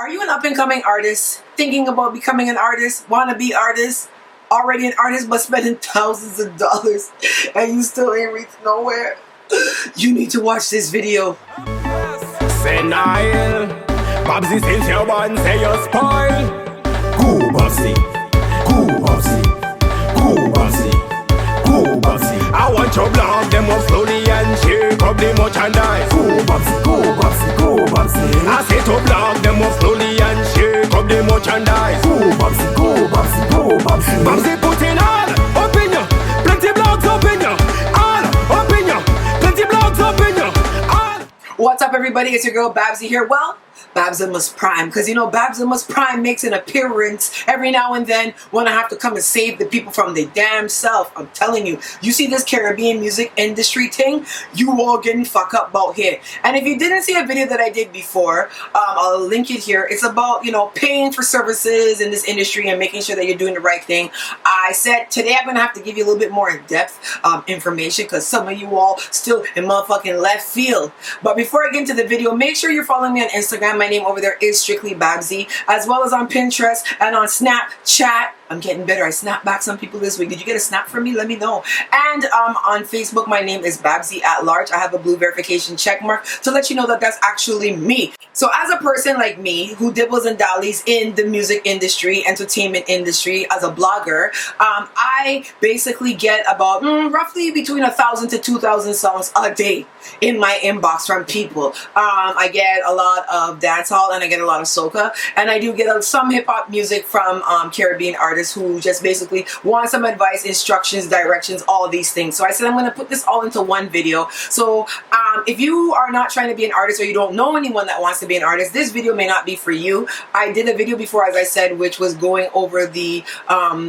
Are you an up-and-coming artist, thinking about becoming an artist, wanna-be artist, already an artist but spending thousands of dollars and you still ain't reached nowhere? You need to watch this video. Say Nile, Babsy since your one say you spoil. Go Babsy, go Babsy, go Babsy, go Babsy. I want your blog them up slowly and shake up the merchandise. Go Babsy, go Babsy, go Babsy. I say to blog them up slowly and shake up the merchandise. Go Babsy, go Babsy, go Babsy. Babsy put in all up in you, plenty blogs up in you, all up in you, plenty blogs up in you, all. What's up, everybody? It's your girl Babsy here. Well, Babsimus Prime, because you know Babsimus Prime makes an appearance every now and then when I have to come and save the people from their damn self. I'm telling you, you see this Caribbean music industry thing, you all getting fucked up about here. And if you didn't see a video that I did before, I'll link it here. It's about, you know, paying for services in this industry and making sure that you're doing the right thing. I said today I'm gonna have to give you a little bit more in-depth information because some of you all still in motherfucking left field. But before I get into the video, make sure you're following me on Instagram. My name over there is Strictly Babsy, as well as on Pinterest and on Snapchat. I'm getting better. I snapped back some people this week. Did you get a snap from me? Let me know. And on Facebook, my name is Babsy at large. I have a blue verification check mark to let you know that that's actually me. So as a person like me who dibbles and dallies in the music industry, entertainment industry, as a blogger, I basically get about roughly between 1,000 to 2,000 songs a day in my inbox from people. I get a lot of dancehall and I get a lot of soca, and I do get some hip hop music from Caribbean artists who just basically want some advice, instructions, directions, all these things. So I said I'm going to put this all into one video. So if you are not trying to be an artist or you don't know anyone that wants to be an artist, this video may not be for you. I did a video before, as I said, which was going over the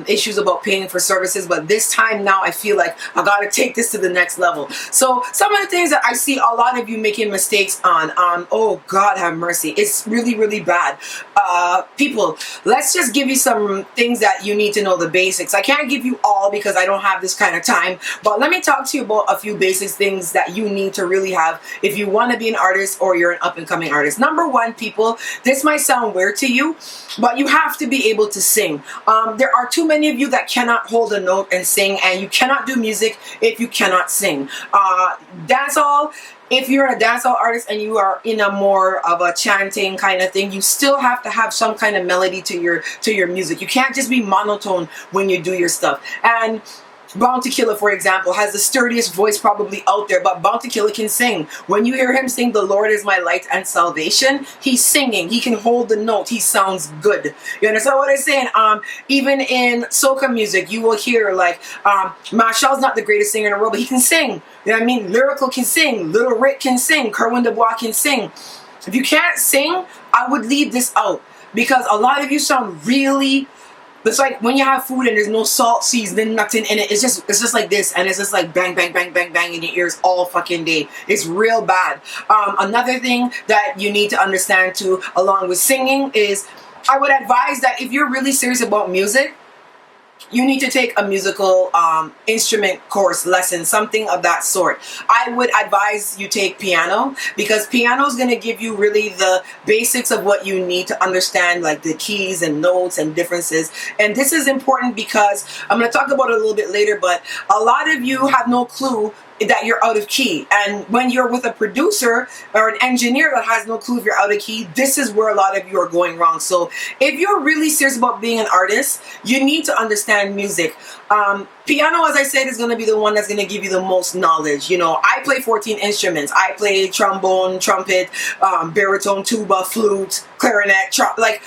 issues about paying for services, but this time now I feel like I got to take this to the next level. So some of the things that I see a lot of you making mistakes on, oh God have mercy, it's really, really bad. People, let's just give you some things that you need to know, the basics. I can't give you all because I don't have this kind of time, but let me talk to you about a few basic things that you need to really have if you want to be an artist or you're an up-and-coming artist. Number one, people, this might sound weird to you, but you have to be able to sing. There are too many of you that cannot hold a note and sing, and you cannot do music if you cannot sing. Dancehall, if you're a dancehall artist and you are in a more of a chanting kind of thing, you still have to have some kind of melody to your music. You can't just be monotone when you do your stuff. And Bounty Killer, for example, has the sturdiest voice probably out there, but Bounty Killer can sing. When you hear him sing "The Lord is my light and salvation," he's singing. He can hold the note. He sounds good. You understand what I'm saying? Even in soca music, you will hear like Marshall's not the greatest singer in the world, but he can sing. You know what I mean? Lyrical can sing. Little Rick can sing. Kerwin Dubois can sing. If you can't sing, I would leave this out because a lot of you sound really. It's like when you have food and there's no salt, seasoning, nothing in it. It's just like this, and it's just like bang, bang, bang, bang, bang in your ears all fucking day. It's real bad. Another thing that you need to understand too, along with singing, is I would advise that if you're really serious about music, you need to take a musical instrument course lesson, something of that sort. I would advise you take piano because piano is going to give you really the basics of what you need to understand, like the keys and notes and differences. And this is important because I'm going to talk about it a little bit later, but a lot of you have no clue that you're out of key. And when you're with a producer or an engineer that has no clue if you're out of key, this is where a lot of you are going wrong. So if you're really serious about being an artist, you need to understand music. Piano, as I said, is going to be the one that's going to give you the most knowledge. You know, I play 14 instruments. I play trombone, trumpet, baritone, tuba, flute, clarinet, like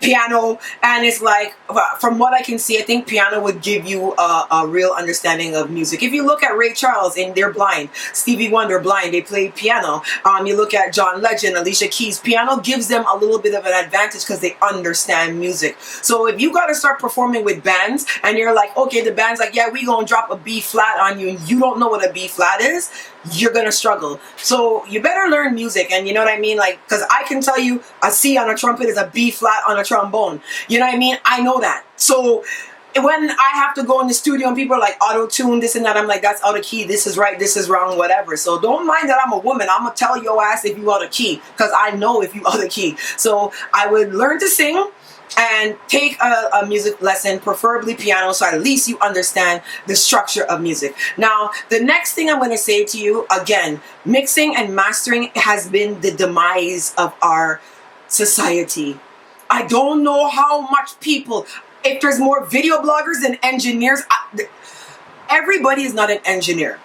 piano, and it's like, from what I can see, I think piano would give you a real understanding of music. If you look at Ray Charles and they're blind, Stevie Wonder blind, they play piano. You look at John Legend, Alicia Keys, piano gives them a little bit of an advantage because they understand music. So if you got to start performing with bands and you're like, okay, the band's like, yeah, we gonna drop a B flat on you, and you don't know what a B flat is, you're gonna struggle. So you better learn music, and you know what I mean, like, because I can tell you a C on a trumpet is a B flat on a trombone. You know what I mean? I know that. So when I have to go in the studio and people are like auto-tune this and that, I'm like, that's out of key, this is right, this is wrong, whatever. So don't mind that I'm a woman. I'm gonna tell your ass if you out of key, because I know if you out of key. So I would learn to sing and take a music lesson, preferably piano, so at least you understand the structure of music. Now, the next thing I'm going to say to you, again, mixing and mastering has been the demise of our society. I don't know how much people, if there's more video bloggers than engineers, everybody is not an engineer.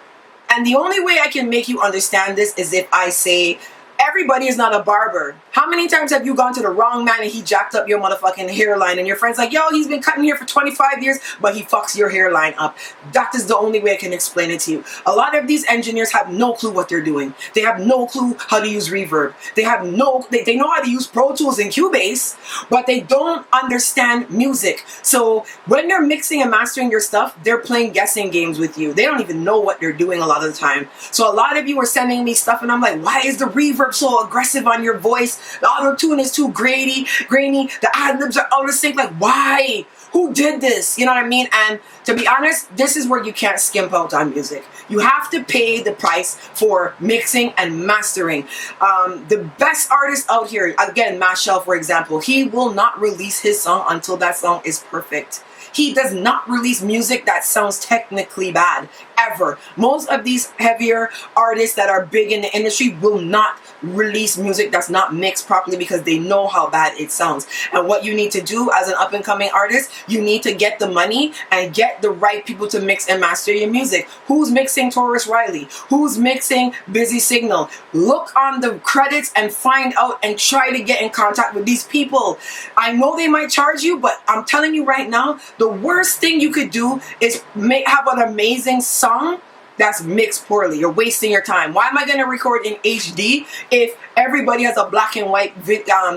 And the only way I can make you understand this is if I say, everybody is not a barber. How many times have you gone to the wrong man and he jacked up your motherfucking hairline and your friend's like, yo, he's been cutting hair for 25 years, but he fucks your hairline up. That is the only way I can explain it to you. A lot of these engineers have no clue what they're doing. They have no clue how to use reverb. They know how to use Pro Tools and Cubase, but they don't understand music. So when they're mixing and mastering your stuff, they're playing guessing games with you. They don't even know what they're doing a lot of the time. So a lot of you are sending me stuff and I'm like, why is the reverb so aggressive on your voice? The auto-tune is too grainy, the ad-libs are out of sync. Like, why? Who did this? You know what I mean? And to be honest, this is where you can't skimp out on music. You have to pay the price for mixing and mastering. The best artist out here, again, Mashal, for example, he will not release his song until that song is perfect. He does not release music that sounds technically bad, ever. Most of these heavier artists that are big in the industry will not release music that's not mixed properly because they know how bad it sounds. And what you need to do as an up-and-coming artist, you need to get the money and get the right people to mix and master your music. Who's mixing Taurus Riley? Who's mixing Busy Signal? Look on the credits and find out and try to get in contact with these people. I know they might charge you, but I'm telling you right now, the worst thing you could do is have an amazing song that's mixed poorly. You're wasting your time. Why am I going to record in HD if everybody has a black and white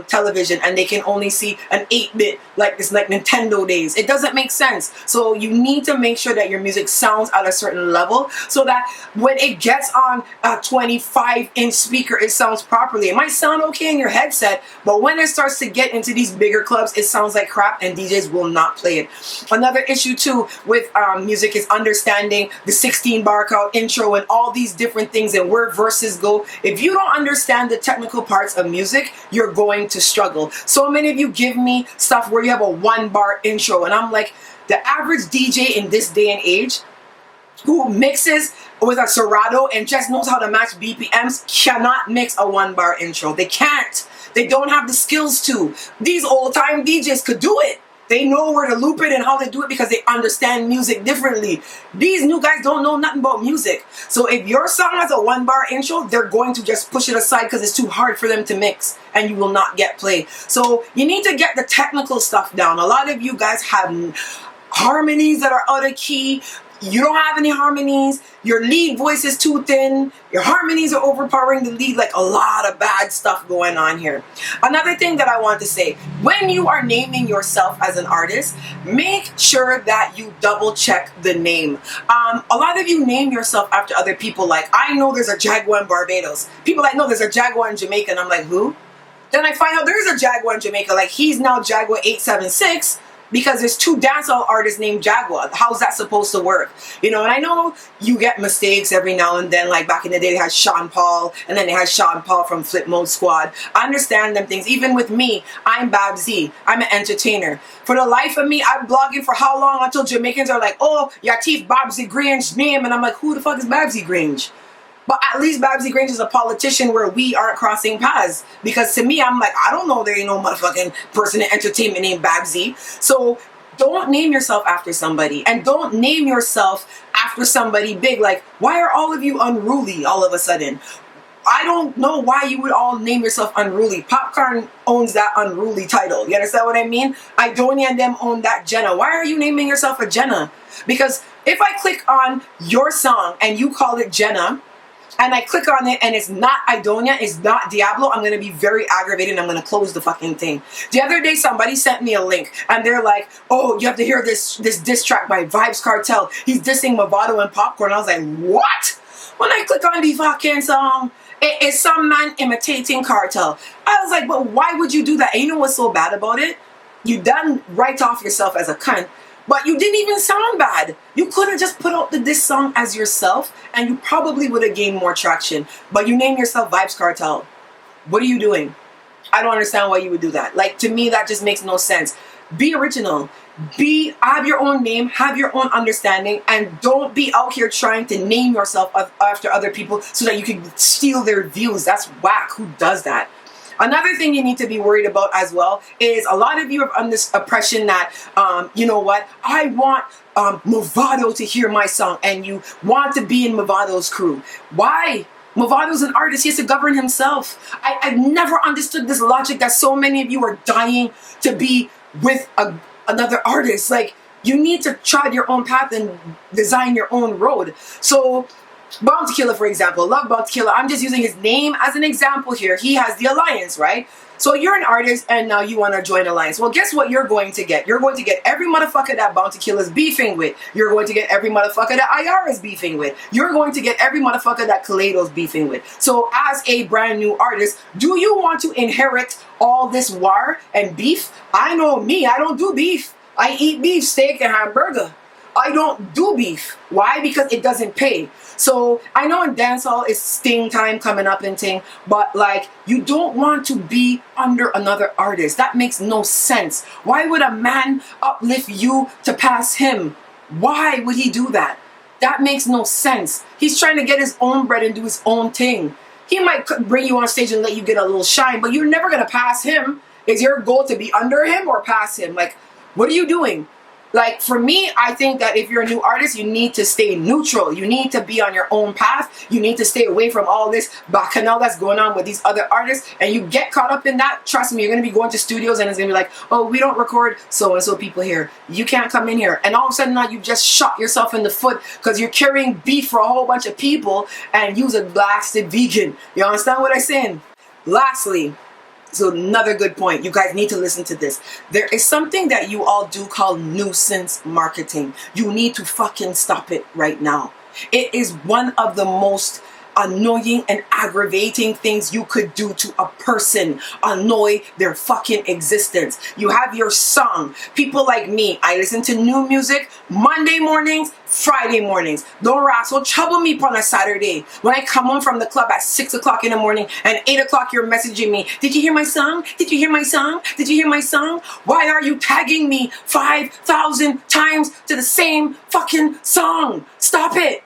television and they can only see an 8-bit like it's like Nintendo days? It doesn't make sense. So you need to make sure that your music sounds at a certain level so that when it gets on a 25-inch speaker, it sounds properly. It might sound okay in your headset, but when it starts to get into these bigger clubs, it sounds like crap and DJs will not play it. Another issue too with music is understanding the 16-bar count intro and all these different things and where verses go. If you don't understand the technical parts of music, you're going to struggle. So many of you give me stuff where you have a 1-bar intro and I'm like, the average DJ in this day and age who mixes with a Serato and just knows how to match BPMs cannot mix a 1-bar intro. They can't. They don't have the skills to. These old-time DJs could do it. They know where to loop it and how to do it because they understand music differently. These new guys don't know nothing about music. So if your song has a 1-bar intro, they're going to just push it aside because it's too hard for them to mix and you will not get play. So you need to get the technical stuff down. A lot of you guys have harmonies that are out of key. You don't have any harmonies. Your lead voice is too thin. Your harmonies are overpowering the lead. Like a lot of bad stuff going on here. Another thing that I want to say, when you are naming yourself as an artist, make sure that you double check the name. A lot of you name yourself after other people. Like, I know there's a Jaguar in Barbados. People like, no, there's a Jaguar in Jamaica. And I'm like, who? Then I find out there's a Jaguar in Jamaica. Like, he's now Jaguar 876. Because there's 2 dancehall artists named Jaguar. How's that supposed to work? You know, and I know you get mistakes every now and then. Like back in the day, they had Sean Paul, and then they had Sean Paul from Flip Mode Squad. I understand them things. Even with me, I'm Babsy. I'm an entertainer. For the life of me, I'm blogging for how long until Jamaicans are like, oh, Yatif Babsy Grange name. And I'm like, who the fuck is Babsy Grange? But at least Babsy Grange is a politician where we aren't crossing paths. Because to me, I'm like, I don't know there ain't no motherfucking person in entertainment named Babsy. So don't name yourself after somebody. And don't name yourself after somebody big. Like, why are all of you unruly all of a sudden? I don't know why you would all name yourself Unruly. Popcorn owns that Unruly title. You understand what I mean? Idonia and them own that Jenna. Why are you naming yourself a Jenna? Because if I click on your song and you call it Jenna, and I click on it and it's not Idonia, it's not Diablo, I'm going to be very aggravated and I'm going to close the fucking thing. The other day somebody sent me a link and they're like, oh, you have to hear this diss track by Vybz Kartel. He's dissing Mavado and Popcorn. I was like, what? When I click on the fucking song, it is some man imitating Kartel. I was like, but why would you do that? And you know what's so bad about it? You done write off yourself as a cunt. But you didn't even sound bad. You could have just put out this song as yourself and you probably would have gained more traction. But you name yourself Vybz Kartel. What are you doing? I don't understand why you would do that. Like, to me, that just makes no sense. Be original. Have your own name, have your own understanding, and don't be out here trying to name yourself after other people so that you can steal their views. That's whack. Who does that? Another thing you need to be worried about as well is a lot of you are under this oppression that, you know what, I want Mavado to hear my song, and you want to be in Mavado's crew. Why? Mavado's an artist. He has to govern himself. I've never understood this logic that so many of you are dying to be with another artist. Like, you need to trod your own path and design your own road. So Bounty Killer, for example, love Bounty Killer. I'm just using his name as an example here. He has the Alliance, right? So you're an artist and now you want to join Alliance. Well, guess what you're going to get? You're going to get every motherfucker that Bounty Killer's beefing with. You're going to get every motherfucker that IR is beefing with. You're going to get every motherfucker that Kaleido's beefing with. So as a brand new artist, do you want to inherit all this war and beef? I know me, I don't do beef. I eat beef, steak, and hamburger. I don't do beef. Why? Because it doesn't pay. So I know in dancehall it's sting time coming up and thing, but like, you don't want to be under another artist. That makes no sense. Why would a man uplift you to pass him? Why would he do that? That makes no sense. He's trying to get his own bread and do his own thing. He might bring you on stage and let you get a little shine, but you're never going to pass him. Is your goal to be under him or pass him? Like, what are you doing? Like, for me, I think that if you're a new artist, you need to stay neutral. You need to be on your own path. You need to stay away from all this bacchanal that's going on with these other artists. And you get caught up in that, trust me, you're going to be going to studios and it's going to be like, oh, we don't record so-and-so people here. You can't come in here. And all of a sudden now you just shot yourself in the foot because you're carrying beef for a whole bunch of people and you's a blasted vegan. You understand what I'm saying? Lastly, so another good point. You guys need to listen to this. There is something that you all do called nuisance marketing. You need to fucking stop it right now. It is one of the most annoying and aggravating things you could do to a person. Annoy their fucking existence. You have your song. People like me, I listen to new music Monday mornings, Friday mornings. Don't wrestle, trouble me on a Saturday. When I come home from the club at 6 o'clock in the morning and 8 o'clock you're messaging me, did you hear my song? Did you hear my song? Did you hear my song? Why are you tagging me 5,000 times to the same fucking song? Stop it.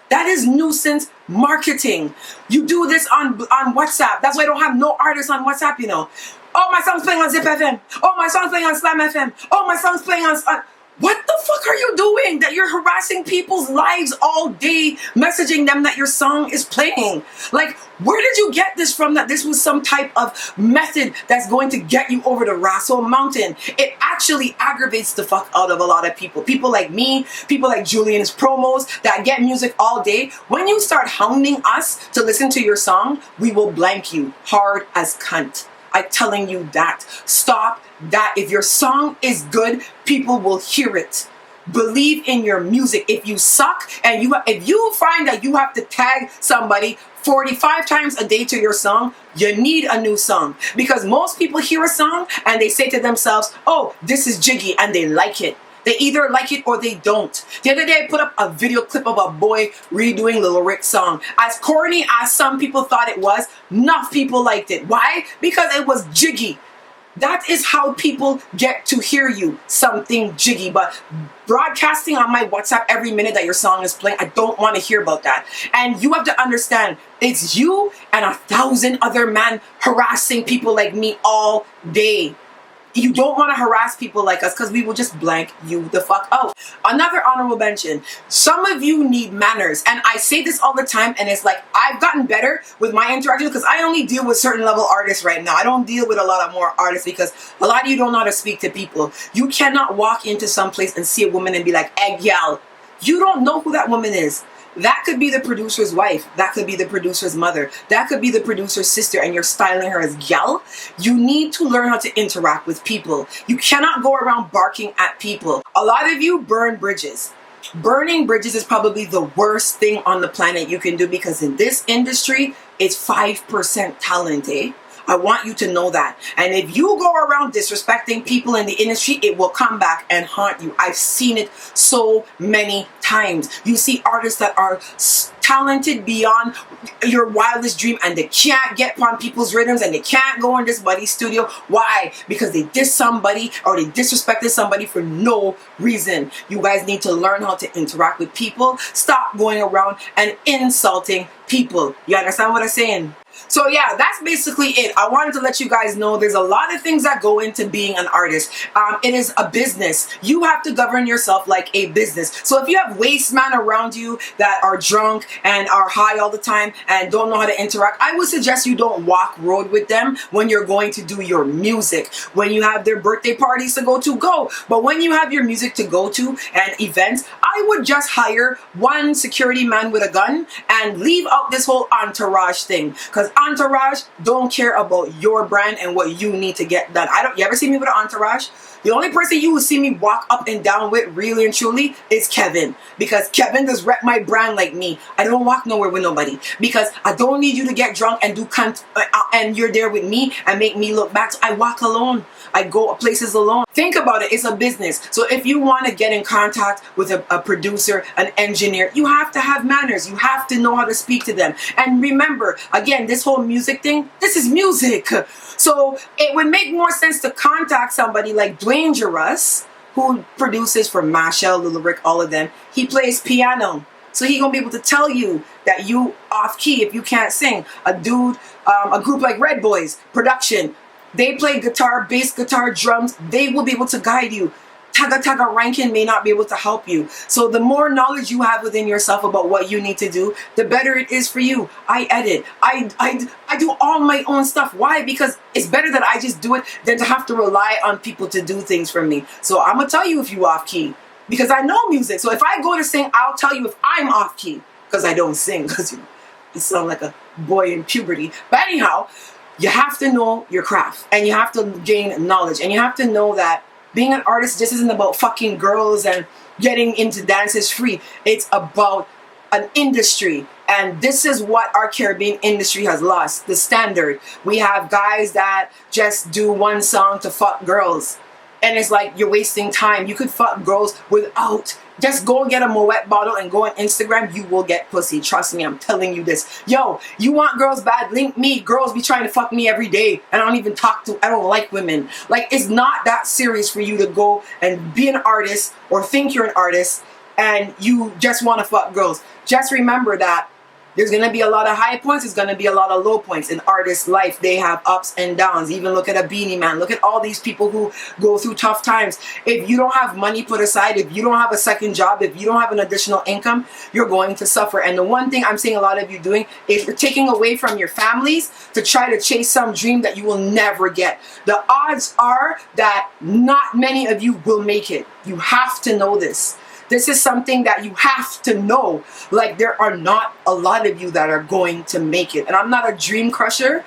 That is nuisance marketing. You do this on WhatsApp. That's why I don't have no artists on WhatsApp, you know. Oh, my song's playing on Zip FM. Oh, my song's playing on Slam FM. Oh, my song's playing on... What the fuck are you doing? That you're harassing people's lives all day, messaging them that your song is playing. Like, where did you get this from, that this was some type of method that's going to get you over the Russell Mountain? It actually aggravates the fuck out of a lot of people. People like me, people like Julian's promos that get music all day. When you start hounding us to listen to your song, we will blank you hard as cunt. I'm telling you that. Stop that. If your song is good, people will hear it. Believe in your music. If you suck and if you find that you have to tag somebody 45 times a day to your song, you need a new song. Because most people hear a song and they say to themselves, oh, this is jiggy, and they like it. They either like it or they don't. The other day I put up a video clip of a boy redoing Lil Rick's song. As corny as some people thought it was, enough people liked it. Why? Because it was jiggy. That is how people get to hear you, something jiggy. But broadcasting on my WhatsApp every minute that your song is playing, I don't want to hear about that. And you have to understand, it's you and 1,000 other men harassing people like me all day. You don't want to harass people like us because we will just blank you the fuck out. Another honorable mention. Some of you need manners. And I say this all the time, and it's like, I've gotten better with my interactions because I only deal with certain level artists right now. I don't deal with a lot of more artists because a lot of you don't know how to speak to people. You cannot walk into some place and see a woman and be like, egg y'all. You don't know who that woman is. That could be the producer's wife. That could be the producer's mother. That could be the producer's sister, and you're styling her as gal. You need to learn how to interact with people. You cannot go around barking at people. A lot of you burn bridges. Burning bridges is probably the worst thing on the planet you can do, because in this industry, it's 5% talent, eh? I want you to know that. And if you go around disrespecting people in the industry, it will come back and haunt you. I've seen it so many times. You see artists that are talented beyond your wildest dream, and they can't get on people's rhythms, and they can't go in this buddy studio. Why? Because they diss somebody or they disrespected somebody for no reason. You guys need to learn how to interact with people. Stop going around and insulting people. You understand what I'm saying? So yeah, that's basically it. I wanted to let you guys know there's a lot of things that go into being an artist. It is a business. You have to govern yourself like a business. So if you have waste man around you that are drunk and are high all the time and don't know how to interact, I would suggest you don't walk road with them when you're going to do your music. When you have their birthday parties to go. But when you have your music to go to and events, I would just hire one security man with a gun and leave out this whole entourage thing. Because entourage don't care about your brand and what you need to get done. You ever see me with an entourage? The only person you will see me walk up and down with really and truly is Kevin. Because Kevin does rep my brand like me. I don't walk nowhere with nobody. Because I don't need you to get drunk and do and you're there with me and make me look back. So I walk alone. I go places alone. Think about it. It's a business. So if you want to get in contact with a producer, an engineer, you have to have manners. You have to know how to speak to them. And remember, again, this whole music thing, this is music. So it would make more sense to contact somebody like Dwangerous, who produces for Mashal, Little Rick, all of them. He plays piano. So he gonna be able to tell you that you off key if you can't sing. A group like Red Boys, production. They play guitar, bass guitar, drums. They will be able to guide you. Taga Rankin may not be able to help you. So the more knowledge you have within yourself about what you need to do, the better it is for you. I edit. I do all my own stuff. Why? Because it's better that I just do it than to have to rely on people to do things for me. So I'm going to tell you if you off key. Because I know music. So if I go to sing, I'll tell you if I'm off key. Because I don't sing. Because you sound like a boy in puberty. But anyhow, you have to know your craft. And you have to gain knowledge. And you have to know that being an artist just isn't about fucking girls and getting into dances free. It's about an industry. And this is what our Caribbean industry has lost. The standard. We have guys that just do one song to fuck girls. And it's like you're wasting time. You could fuck girls without. Just go and get a Moet bottle and go on Instagram. You will get pussy. Trust me, I'm telling you this. Yo, you want girls bad? Link me. Girls be trying to fuck me every day. And I don't like women. Like, it's not that serious for you to go and be an artist or think you're an artist and you just want to fuck girls. Just remember that there's going to be a lot of high points. There's going to be a lot of low points. In artists' life, they have ups and downs. Even look at a Beanie Man. Look at all these people who go through tough times. If you don't have money put aside, if you don't have a second job, if you don't have an additional income, you're going to suffer. And the one thing I'm seeing a lot of you doing is you're taking away from your families to try to chase some dream that you will never get. The odds are that not many of you will make it. You have to know this. This is something that you have to know. Like, there are not a lot of you that are going to make it. And I'm not a dream crusher,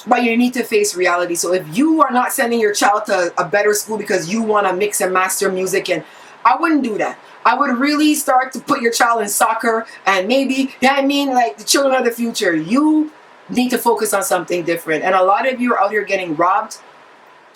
but you need to face reality. So if you are not sending your child to a better school because you want to mix and master music, and I wouldn't do that. I would really start to put your child in soccer and maybe, like the children of the future. You need to focus on something different. And a lot of you are out here getting robbed.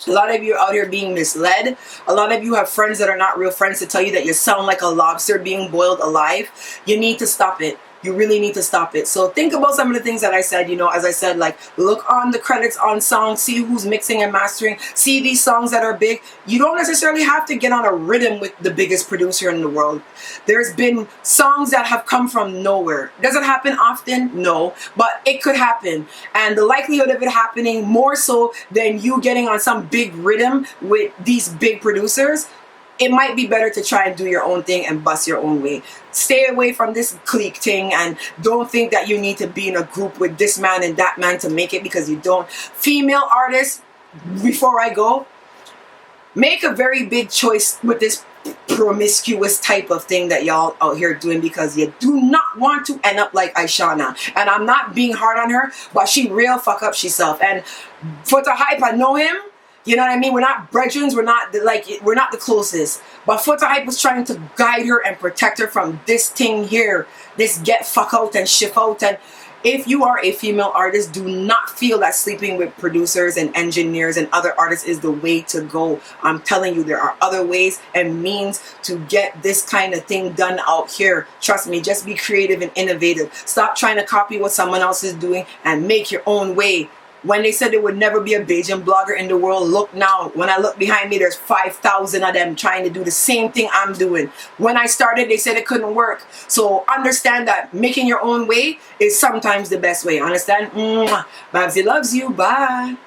A lot of you are out here being misled. A lot of you have friends that are not real friends to tell you that you sound like a lobster being boiled alive. You need to stop it. You really need to stop it. So think about some of the things that I said, as I said, like look on the credits on songs, see who's mixing and mastering, see these songs that are big. You don't necessarily have to get on a rhythm with the biggest producer in the world. There's been songs that have come from nowhere. Does it happen often? No, but it could happen. And the likelihood of it happening more so than you getting on some big rhythm with these big producers, it might be better to try and do your own thing and bust your own way. Stay away from this clique thing and don't think that you need to be in a group with this man and that man to make it, because you don't. Female artists, before I go, make a very big choice with this promiscuous type of thing that y'all out here doing, because you do not want to end up like Aishana. And I'm not being hard on her, but she real fuck up herself. And for the hype, I know him. You know what I mean? We're not brethren. We're not the closest. But Foota Hype was trying to guide her and protect her from this thing here. This get fuck out and shift out. And If you are a female artist, do not feel that sleeping with producers and engineers and other artists is the way to go. I'm telling you, there are other ways and means to get this kind of thing done out here. Trust me, just be creative and innovative. Stop trying to copy what someone else is doing and make your own way. When they said there would never be a Bajan blogger in the world, look now. When I look behind me, there's 5,000 of them trying to do the same thing I'm doing. When I started, they said it couldn't work. So understand that making your own way is sometimes the best way. Understand? Babsy loves you. Bye.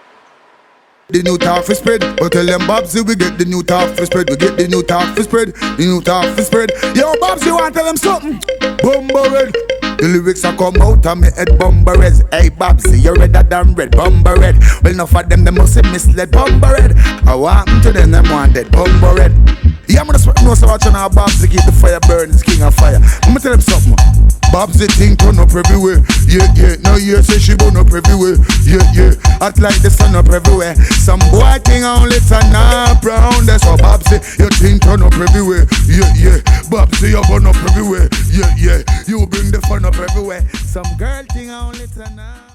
The new talk for spread, but tell them Babsy we get the new talk for spread. We get the new talk for spread, the new talk for spread. Yo, Babsy want to tell them something? Bumba red. The lyrics are come out of me head bumba red. Hey Babsy, you're redder than red, bumba red. Well, enough of them must have misled bumba red. I want to them wanted bumba red. Yeah, I'm gonna know so watching how Babsy keep the fire burning, is king of fire. I'm gonna tell them something. Babsy thing turn up everywhere. Yeah, yeah. Now you say she burn up everywhere. Yeah, yeah. Act like the sun up everywhere. Some boy thing only turn up round. That's how Babsy, your thing turn up everywhere. Yeah, yeah. Babsy, you burn up everywhere. Yeah, yeah. You bring the fun up everywhere. Some girl thing only turn up.